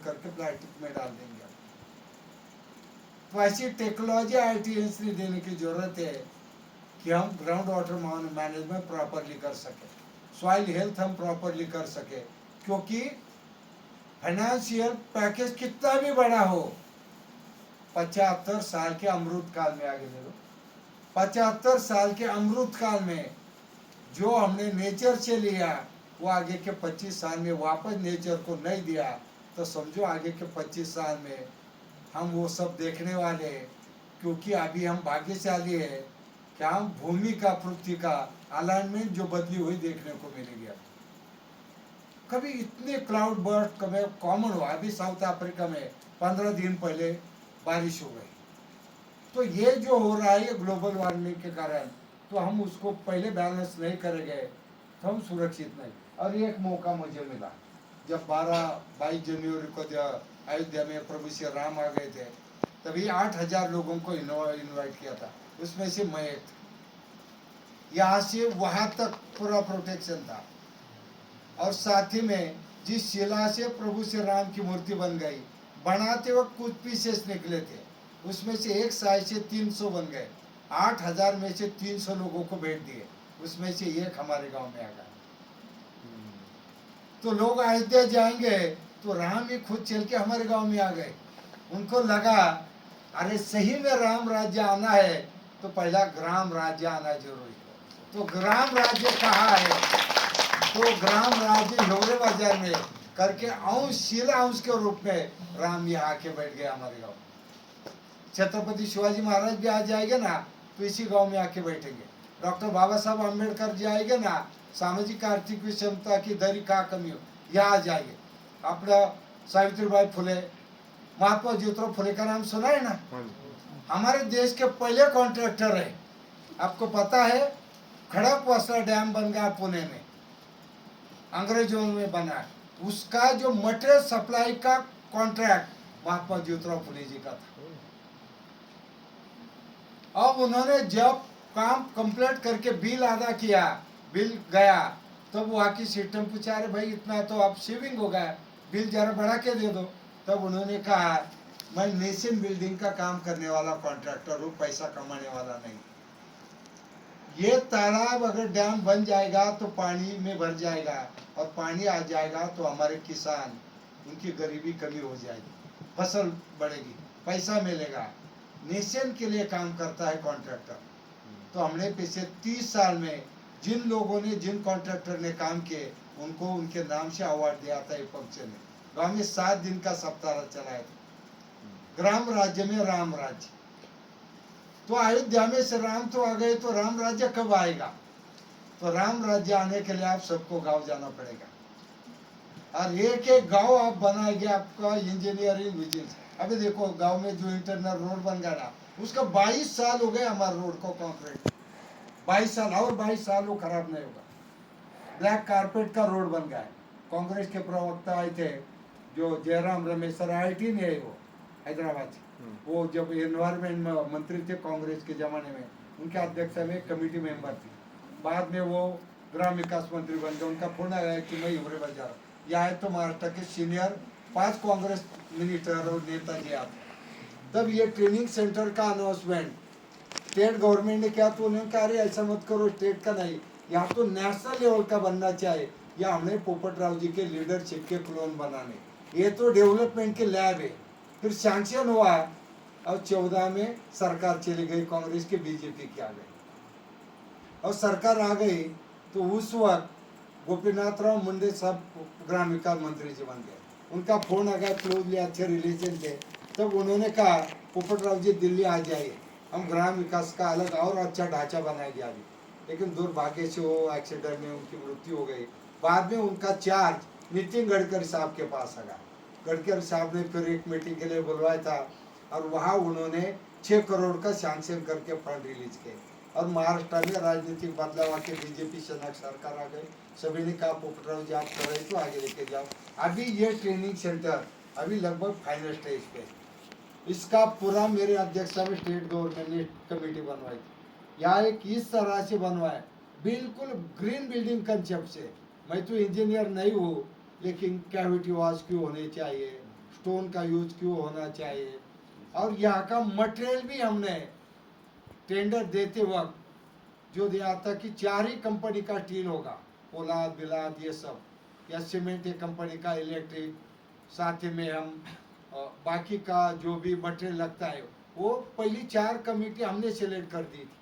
करके प्लास्टिक में डाल देंगे। तो ऐसी टेक्नोलॉजी आईटीएस ने देने की जरूरत है कि हम ग्राउंड वाटर मैनेजमेंट प्रॉपरली कर सके, सॉइल हेल्थ हम प्रॉपरली कर सके। क्योंकि फाइनेंशियल पैकेज कितना भी बड़ा हो, 75 साल के अमृत काल में, आगे ले लो, 75 साल के अमृत काल में जो हमने नेचर से लिया वो आगे के 25 साल में वापस नेचर को नहीं दिया, तो समझो आगे के 25 साल में हम वो सब देखने वाले हैं। क्योंकि अभी हम भाग्यशाली है कि हम भूमि का, पृथ्वी का अलाइनमेंट जो बदली हुई देखने को मिलेगी। कभी इतने क्लाउड बर्स्ट कभी कॉमन हुआ, अभी साउथ अफ्रीका में 15 दिन पहले बारिश हो गई। तो ये जो हो रहा है ये ग्लोबल वार्मिंग के कारण, तो हम उसको पहले बैलेंस नहीं करेंगे तो हम सुरक्षित नहीं। और एक मौका मुझे मिला जब 22 जनवरी को जब अयोध्या में प्रभु श्री राम आ गए थे, तभी 8000 लोगों को इनवाइट किया था, उसमें से मैं एक था। यहाँ से वहाँ तक पूरा प्रोटेक्शन था। और साथ ही में जिस शिला से प्रभु श्री राम की मूर्ति बन गई, बनाते वक्त कुछ पीसेस निकले थे, उसमें से एक साइज से 300 बन गए। 8000 में से 300 लोगों को भेंट दिए, उसमें से एक हमारे गांव में आ गया। तो लोग अयोध्या जाएंगे तो राम ही खुद चल के हमारे गांव में आ गए। उनको लगा अरे सही में राम राज्य आना है तो पहला ग्राम राज्य आना जरूरी है। तो ग्राम राज्य कहाँ है? तो ग्राम राज्य ढोरे बाजार में करके अंश, शिला अंश के रूप में राम यहाँ आके बैठ गए हमारे गांव। छत्रपति शिवाजी महाराज भी आ जाएंगे ना तो इसी गांव में आके बैठेंगे। डॉक्टर बाबा साहब अम्बेडकर जी आएंगे ना, सामाजिक आर्थिक विषमता की दरी का कमी हो, यहाँ आ जाएंगे। अपना सावित्रीबाई फुले, महात्मा ज्योतिराव फुले का नाम सुना है ना? हमारे देश के पहले कॉन्ट्रैक्टर है। आपको पता है खड़गवासला डैम बन गया पुणे में, अंग्रेजों में बना, उसका जो मटेरियल सप्लाई का कॉन्ट्रैक्ट महात्मा ज्योतिराव फुले जी का था। अब उन्होंने जब काम कंप्लीट करके बिल अदा किया, बिल गया, तब वहाँ की सिस्टम पूछा अरे भाई इतना तो अब सेविंग हो गया, बिल जरा बढ़ा के दे दो। तब उन्होंने कहा मैं नेशन बिल्डिंग का काम करने वाला कॉन्ट्रैक्टर हूँ, पैसा कमाने वाला नहीं। ये तालाब अगर डैम बन जाएगा तो पानी में भर जाएगा, और पानी आ जाएगा तो हमारे किसान, उनकी गरीबी कमी हो जाएगी, फसल बढ़ेगी, पैसा मिलेगा। नेशन के लिए काम करता है कॉन्ट्रैक्टर। तो हमने पिछले 30 साल में जिन लोगों ने, जिन कॉन्ट्रैक्टर ने काम किए, उनको उनके नाम से अवार्ड दिया था। एक फंक्शन में गाँव में 7 दिन का सप्ताह चलाया था, ग्राम राज्य में राम राज्य। तो अयोध्या में से राम तो आ गए, तो राम राज्य कब आएगा? तो राम राज्य आने के लिए आप सबको गांव जाना पड़ेगा, और एक एक गांव आप बनाएंगे, आपका इंजीनियरिंग विजिट। अभी देखो गांव में जो इंटरनल रोड बन गया ना, उसका 22 साल हो गए हमारे रोड को कंक्रीट, 22 साल, और 22 साल वो खराब नहीं होगा। ब्लैक कारपेट का रोड बन गया है। कांग्रेस के प्रवक्ता आए थे जो जयराम रमेश सर, IIT में है वो हैदराबाद से, वो जब एनवायरमेंट मंत्री थे कांग्रेस के जमाने में, उनके अध्यक्ष में कमेटी मेंबर थी। बाद में वो ग्राम विकास मंत्री बन गए। उनका फोन आया कि मैं युवरे बाजार, यह है तो महाराष्ट्र के सीनियर 5 कांग्रेस मिनिस्टर और नेताजी आते। तब ये ट्रेनिंग सेंटर का अनाउंसमेंट स्टेट गवर्नमेंट ने किया, तो उन्होंने कहा अरे ऐसा मत करो, स्टेट का नहीं, यहाँ तो नेशनल लेवल का बनना चाहिए। या हमने पोपट राव जी के लीडरशिप के क्लोन बनाने, ये तो डेवलपमेंट के लैब है। फिर सैंक्शन हुआ, और 14 में सरकार चली गई कांग्रेस के, बीजेपी की आ गई, और सरकार आ गई तो उस वक्त गोपीनाथ राव मुंडे साहब ग्राम विकास मंत्री जी बन गए। उनका फोन आ गया, क्लोजली अच्छे रिलेशन थे। तब उन्होंने कहा पोपट राव जी दिल्ली आ जाइए, हम ग्राम विकास का अलग और अच्छा ढांचा बनाएंगे अभी। लेकिन दुर्भाग्य से वो एक्सीडेंट में उनकी मृत्यु हो गई। बाद में उनका चार्ज नितिन गडकरी साहब के पास आ गया। गडकरी साहब ने फिर एक मीटिंग के लिए बुलवाया था, और वहाँ उन्होंने 6 करोड़ का सैंक्शन करके फंड रिलीज किए। और महाराष्ट्र में राजनीतिक बदलाव आके बीजेपी से सरकार आ गई। सभी ने कहा पोपट राव जी आप कर रहे तो आगे लेके जाओ। अभी ये ट्रेनिंग सेंटर अभी लगभग फाइनल स्टेज पे, इसका पूरा मेरे अध्यक्षता में स्टेट गवर्नमेंट ने कमेटी बनवाई थी। यहाँ एक इस तरह से बनवाया, बिल्कुल ग्रीन बिल्डिंग कंसेप्ट से। मैं तो इंजीनियर नहीं हूँ, लेकिन कैविटी वॉल्स क्यों होने चाहिए, स्टोन का यूज क्यों होना चाहिए, और यहाँ का मटेरियल भी हमने टेंडर देते वक्त जो दिया था कि 4 ही कंपनी का स्टील होगा, पोलाद बिलाद ये सब, या सीमेंट एक कंपनी का, इलेक्ट्रिक, साथ ही में हम बाकी का जो भी मटेरियल लगता है वो पहली 4 कमेटी हमने सिलेक्ट कर दी थी।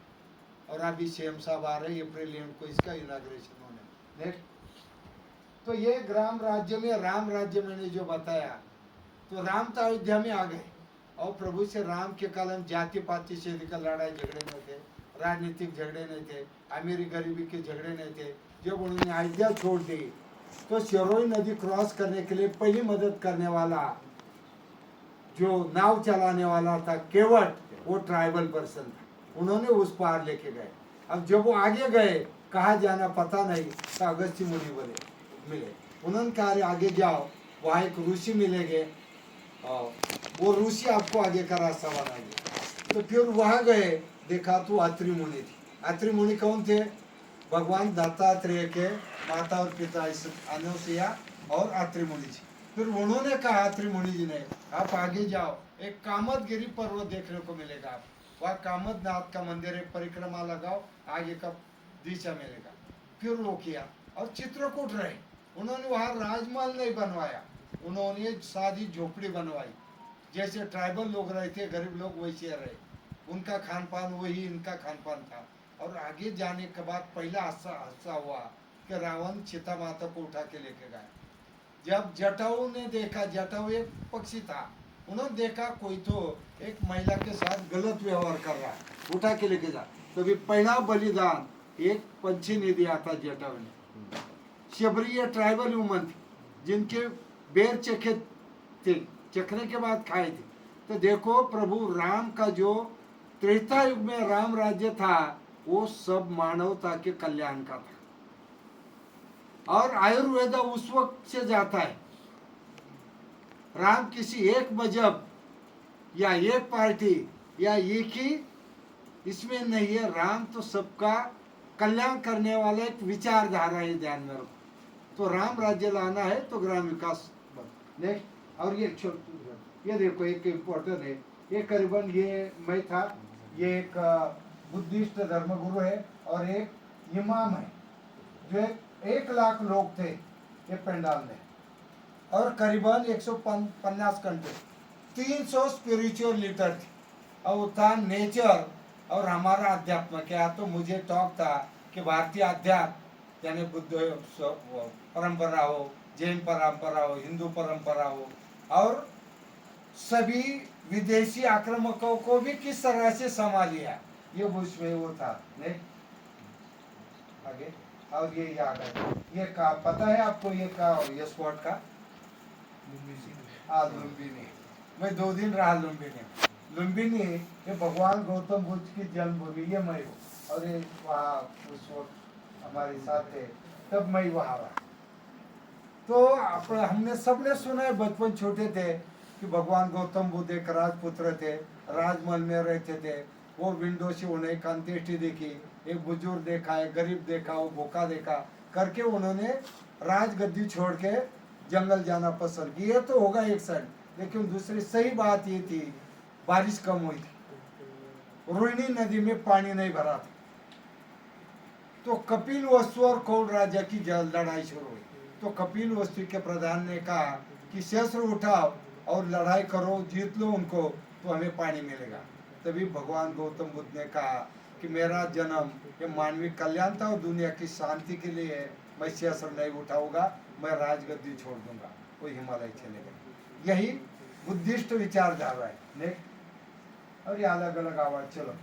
और अभी सीएम साहब आ रहे हैं अप्रैल एंड को, इसका इनाग्रेशन होने। नेक्स्ट। तो ये ग्राम राज्य में, राम राज्य मैंने जो बताया, तो राम तो अयोध्या में आ गए और प्रभु से राम के कारण जाति पाति से लेकर लड़ाई झगड़े नहीं थे, राजनीतिक झगड़े नहीं थे, अमीरी गरीबी के झगड़े नहीं थे। जब उन्होंने अयोध्या छोड़ दी तो सिरोही नदी क्रॉस करने के लिए पहली मदद करने वाला जो नाव चलाने वाला था केवट, वो ट्राइबल पर्सन था, उन्होंने उस पार लेके गए। अब जब वो आगे गए, कहाँ जाना पता नहीं, तो अगस्त्य मुनि बोले मिले, उन्होंने कहा आगे जाओ, वहाँ एक ऋषि मिलेंगे, वो ऋषि आपको आगे का रास्ता बनाएंगे। तो फिर वहाँ गए, देखा तो अत्रि मुनि थी। अत्रि मुनि कौन थे? भगवान दत्तात्रेय के माता और पिता अनुसुईया और अत्रि मुनि जी। फिर उन्होंने कहा अत्रि मुनि जी ने, आप आगे जाओ, एक कामदगिरी पर्वत देखने को मिलेगा, आप वहाँ कामदनाथ का मंदिर है, परिक्रमा लगाओ, आगे का दिशा मिलेगा। फिर वो किया और चित्रकूट रहे। उन्होंने वहाँ राजमहल नहीं बनवाया, उन्होंने सादी झोपड़ी बनवाई। जैसे ट्राइबल लोग रहे थे, गरीब लोग वैसे रहे, उनका खान पान वही इनका खान पान था। और आगे जाने के बाद पहला हादसा हुआ कि रावण सीता माता को उठा के लेके गया। जब जटायु ने देखा, जटायु एक पक्षी था, उन्होंने देखा कोई तो एक महिला के साथ गलत व्यवहार कर रहा है, उठा के लेके जा। तो भी पहला बलिदान एक पंछी ने दिया था जटायु ने। शबरी ये ट्राइबल वुमन थी जिनके बेर चखे थे, चखने के बाद खाए थे। तो देखो प्रभु राम का जो त्रेता युग में राम राज्य था, वो सब मानवता के कल्याण का था। और आयुर्वेद उस वक्त से जाता है, राम किसी एक मजहब या एक पार्टी या एक ही इसमें नहीं है, राम तो सबका कल्याण करने वाला एक विचारधारा है, ध्यान में रखो। तो राम राज्य लाना है तो ग्राम विकास। नेक्स्ट। और ये देखो एक इम्पोर्टेंट है, ये करीबन ये मैं था, ये एक बुद्धिस्ट धर्मगुरु है और एक इमाम है, जो 1 लाख लोग थे ये पंडाल में, और करीबन 150 घंटे, 300 स्पिरिचुअल लीडर थे। और वो था नेचर और हमारा अध्यात्म। क्या तो मुझे टॉक था कि भारतीय अध्यात्म यानी बुद्ध परंपरा हो, जैन परंपरा हो, हिंदू परंपरा हो, और सभी विदेशी आक्रामकों को भी किस तरह से संभालिया, ये उसमें वो था। नहीं आगे। और ये याद है, ये का पता है आपको, ये का ये स्पॉट का लुम्बिनी। मैं 2 दिन रहा लुम्बिनी। ये भगवान गौतम बुद्ध की जन्मभूमि, ये मैं हूँ, और ये वहाँ उस वक्त हमारे साथ थे, तब मैं वहाँ रहा। तो हमने सबने सुना है, बचपन छोटे थे कि भगवान गौतम बुद्ध एक राजपुत्र थे, राजमहल में रहते थे। वो विंडो से उन्हें एक अंत्येष्टि देखी, एक बुजुर्ग देखा है, गरीब देखा, वो भूखा देखा करके उन्होंने राजगद्दी छोड़ के जंगल जाना पसंद किया। ये तो होगा एक साइड, लेकिन दूसरी सही बात ये थी, बारिश कम हुई थी, रोहिणी नदी में पानी नहीं भरा था। तो कपिल वस्तु और कौल राजा की लड़ाई शुरू हुई। तो कपिल वस्तु के प्रधान ने कहा कि शस्त्र उठाओ और लड़ाई करो, जीत लो उनको, तो हमें पानी मिलेगा। तभी भगवान गौतम बुद्ध ने कहा कि मेरा जन्म ये मानवीय कल्याण था और दुनिया की शांति के लिए, मैं शस्त्र नहीं उठाऊंगा, मैं राजगद्दी छोड़ दूंगा। वो हिमालय चले गए। यही बुद्धिस्ट विचारधारा है। नेक्स्ट। और ये अलग अलग आवाज, चलो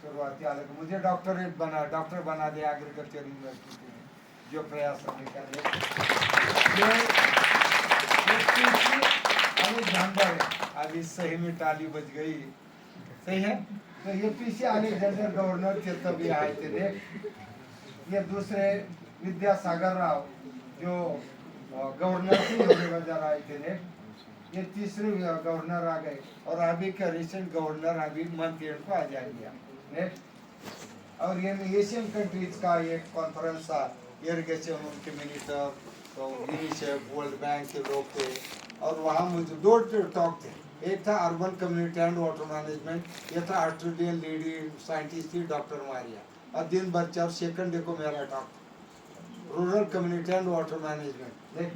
शुरुआती अलग, मुझे डॉक्टर बना दिया एग्रीकल्चर यूनिवर्सिटी में, जो प्रयास हमने कर जानवर है। अभी सही में ताली बज गई, सही है। तो ये पीछे अलेक्जेंडर गवर्नर थे, तभी आए थे। देख, ये दूसरे विद्यासागर राव जो गवर्नर थे, वजह आए थे। देख, ये तीसरे गवर्नर आ गए, और अभी का रिसेंट गवर्नर अभी मंथ एंड को आ जाएंगे। नेक्स्ट। और ये एशियन कंट्रीज का एक कॉन्फ्रेंस था, इरिगेशन उनके मिनिस्टर, तो यूनिसेफ, वर्ल्ड बैंक के लोग थे, और वहाँ मुझे दो टॉक थे। एक था urban community and water management, ये था ऑस्ट्रेलियन लेडी साइंटिस्ट थी डॉक्टर मारिया, और दिन भर चार सेकंड देखो मेरा talk rural community and water management.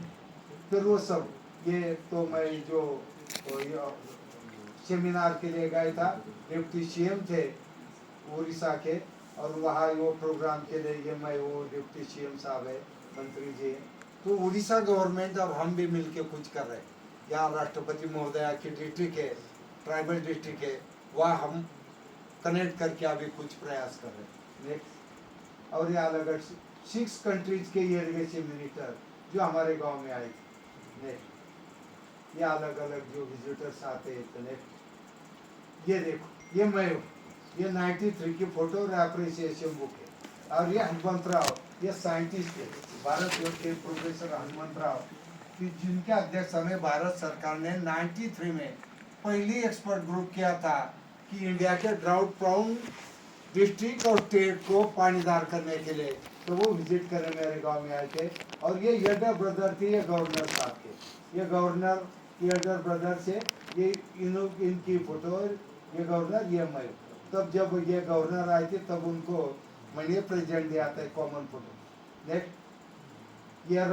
फिर वो सब ये तो मैं जो सेमिनार के लिए गया था, डिप्टी सीएम थे उड़ीसा के, और वहाँ वो प्रोग्राम के लिए ये मैं वो डिप्टी सीएम साहब है, मंत्री जी हैं, तो उड़ीसा गवर्नमेंट और हम भी मिलके कुछ कर रहे हैं। यहाँ राष्ट्रपति महोदया की डिस्ट्रिक्ट है, ट्राइबल डिस्ट्रिक्ट है, वहाँ हम कनेक्ट करके अभी कुछ प्रयास कर रहे हैं। नेक्स्ट, और ये अलग अलग 6 कंट्रीज के इरिगेशन मिनिस्टर जो हमारे गांव में आए थे। नेक्स्ट, ये अलग अलग जो विजिटर्स आते हैं। नेक्स्ट, ये देखो ये मैं हूँ, ये 93 की फोटो और अप्रिसिएशन बुक है। और ये हनुमंतराव, ये साइंटिस्ट है, भारत के प्रोफेसर हनुमंतराव, कि जिनके अध्यक्ष में भारत सरकार ने 93 में पहली एक्सपर्ट ग्रुप किया था कि इंडिया के ड्राउट प्राउन डिस्ट्रिक्ट और स्टेट को पानीदार करने के लिए, तो वो विजिट करने मेरे गांव में आए थे। और ये यडर ब्रदर थे, ये गवर्नर साहब के, ये गवर्नर यडर ब्रदर से ये इनकी फोटो, ये गवर्नर ये मैं। तब जब ये गवर्नर आए थे तब उनको मैंने प्रेजेंट दिया था कॉमन फोटो। नेक्स्ट, ये